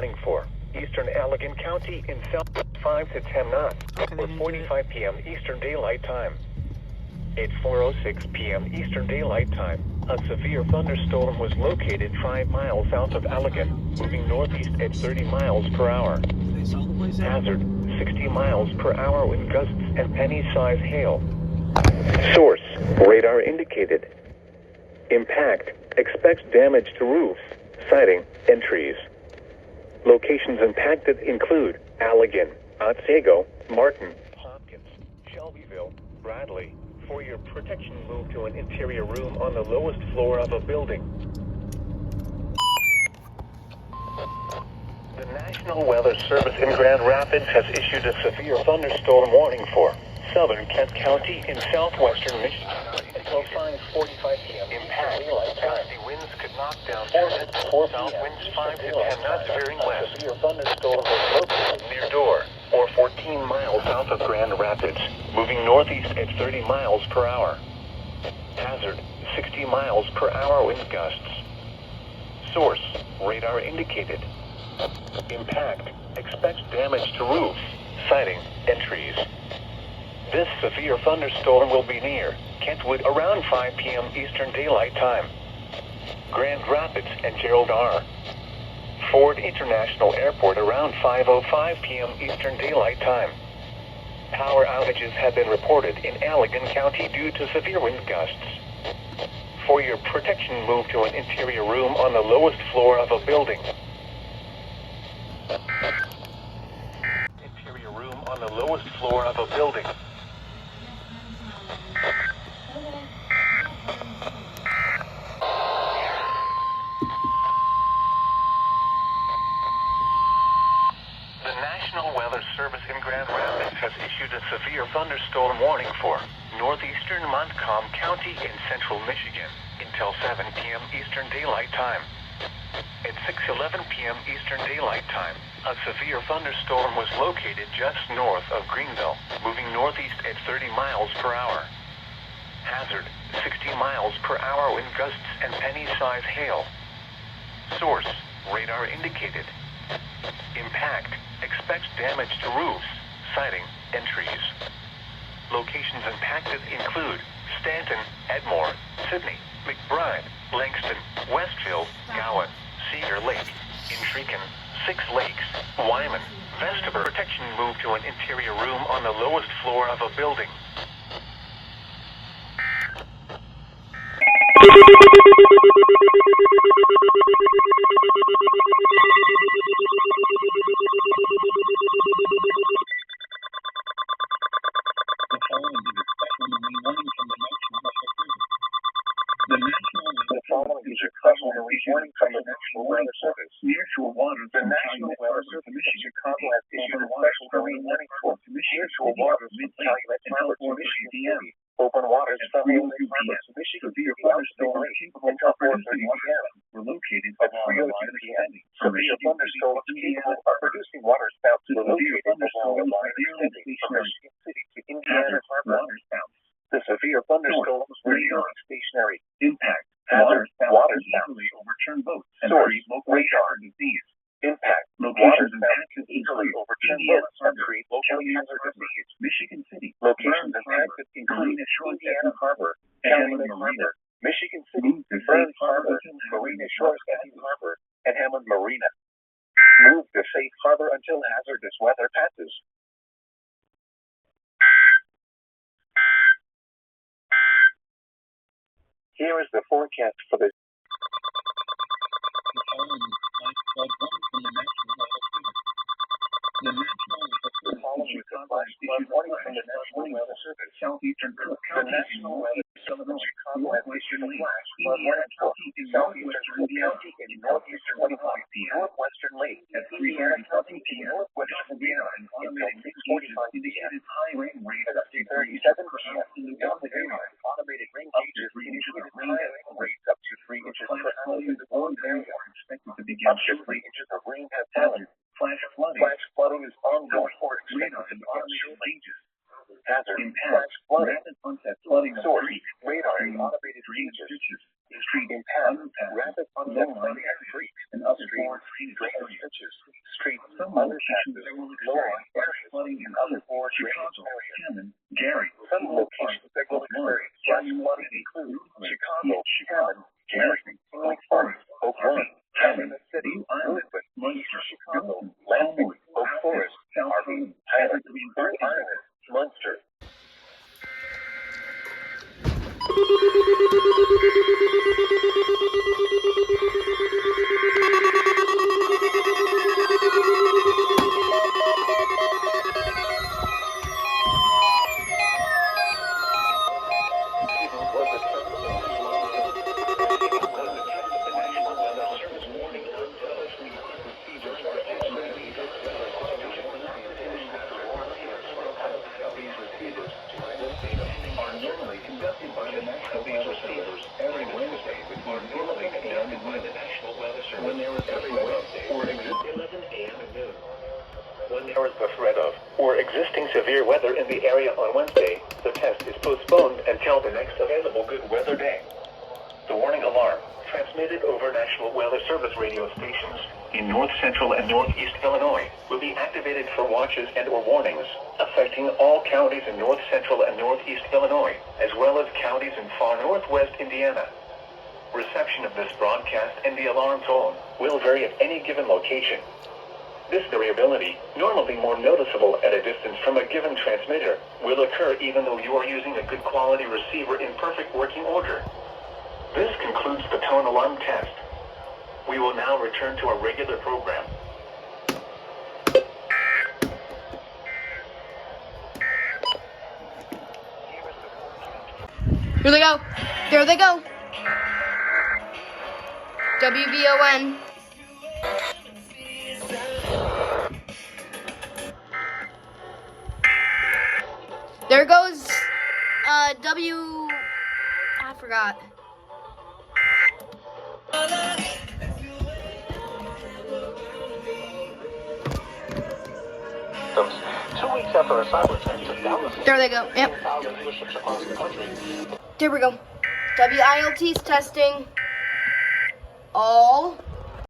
warning for eastern Allegan County in south 5 to 10 knots, or 45 p.m. Eastern Daylight Time. It's 4:06 p.m. Eastern Daylight Time. A severe thunderstorm was located 5 miles south of Allegan, moving northeast at 30 miles per hour. Hazard, 60 miles per hour wind gusts and penny-size hail. Source, radar indicated. Impact, expects damage to roofs, siding, and trees. Locations impacted include Allegan, Otsego, Martin, Hopkins, Shelbyville, Bradley. For your protection, move to an interior room on the lowest floor of a building. The National Weather Service in Grand Rapids has issued a severe thunderstorm warning for southern Kent County in southwestern Michigan until 5:45 p.m. Impact, gusty winds could knock down south winds 5 to 10 knots veering west. Severe thunderstorm was located near Door, or 14 miles south of Grand Rapids, moving northeast at 30 miles per hour. Hazard, 60 miles per hour wind gusts. Source, radar indicated. Impact, expects damage to roofs, siding, and trees. This severe thunderstorm will be near Kentwood around 5 p.m. Eastern Daylight Time. Grand Rapids and Gerald R. Ford International Airport around 5:05 p.m. Eastern Daylight Time. Power outages have been reported in Allegan County due to severe wind gusts. For your protection, move to an interior room on the lowest floor of a building. Interior room on the lowest floor of a building. The National Weather Service in Grand Rapids has issued a severe thunderstorm warning for northeastern Montcalm County in central Michigan until 7 p.m. Eastern Daylight Time. At 6:11 p.m. Eastern Daylight Time, a severe thunderstorm was located just north of Greenville, moving northeast at 30 miles per hour. Hazard, 60 miles per hour wind gusts and penny-size hail. Source, radar indicated. Impact, expects damage to roofs, siding, and trees. Locations impacted include Stanton, Edmore, Sydney, McBride, Langston, Westfield, Gowan, Cedar Lake, Intrican, Six Lakes, Wyman, Vestaber. Protection, move to an interior room on the lowest floor of a building. The following is a special warning from the National Weather Service. Nearshore waters. The National Weather Service in Chicago has issued a special marine warning for nearshore waters mid-Calumet Harbor to Michigan. Open waters from Calumet Harbor to Michigan. Severe thunderstorms until 4:30 p.m. Were located at 3:02 p.m. Severe thunderstorms are producing waterspouts located along the line extending from Michigan City to Indiana Harbor. The severe thunderstorms were nearly stationary. Impact. Hazard, waterspouts overturn boats. Source, radar disease. Impact. Locations impacted easily overturn boats and create local hazardous disease. Michigan City. Locations impacted include Indiana Harbor, Calumet Harbor, Michigan City, Burns Harbor, Marina Shores Harbor, and Hammond Marina. Move to safe harbor until hazardous weather passes. Here is the forecast for the Southeastern Cook County, the National Weather Service Chicago has issued a flash flood warning for southeastern County and northeastern northwestern Lake at 3:30 p.m. Northwestern Indiana and automated 6:45 indicated high rain rate at 37%. Automated rain gauges indicated high rain rates up to 3 inches per hour. One area are expected to begin up to 3 inches of rain have fallen. Flash flooding is ongoing for expected to be offshore ranges. Hazard, flash flooding, rapid onset flooding. Source, radar, automated gauges. Street impact, rapid onset flooding at creeks and upstream drainage ditches. underpasses, low-lying areas, flooding in other Chicago, Hammond, Gary. Some locations that will experience flash flooding include Chicago, Hammond, Gary, Lake Forest, Oak Lawn, Hammond City, Elizabeth, Munster, Chicago, Lansing, Oak Forest, Harvey, Highland, Blue Island, Munster. When there is the threat of or existing severe weather in the area on Wednesday, the test is postponed until the next available good weather day. The warning alarm, transmitted over National Weather Service radio stations in north central and northeast Illinois, will be activated for watches and or warnings, affecting all counties in north central and northeast Illinois, as well as counties in far northwest Indiana. Reception of this broadcast and the alarm tone will vary at any given location. This variability, normally more noticeable at a distance from a given transmitter, will occur even though you are using a good quality receiver in perfect working order. This concludes the tone alarm test. We will now return to our regular program. Here they go. There they go. WVON. There goes I forgot. Systems. 2 weeks after a cyber attack took Dallas. There they go. Yep. Dealerships across the country. There we go. WILT's testing. All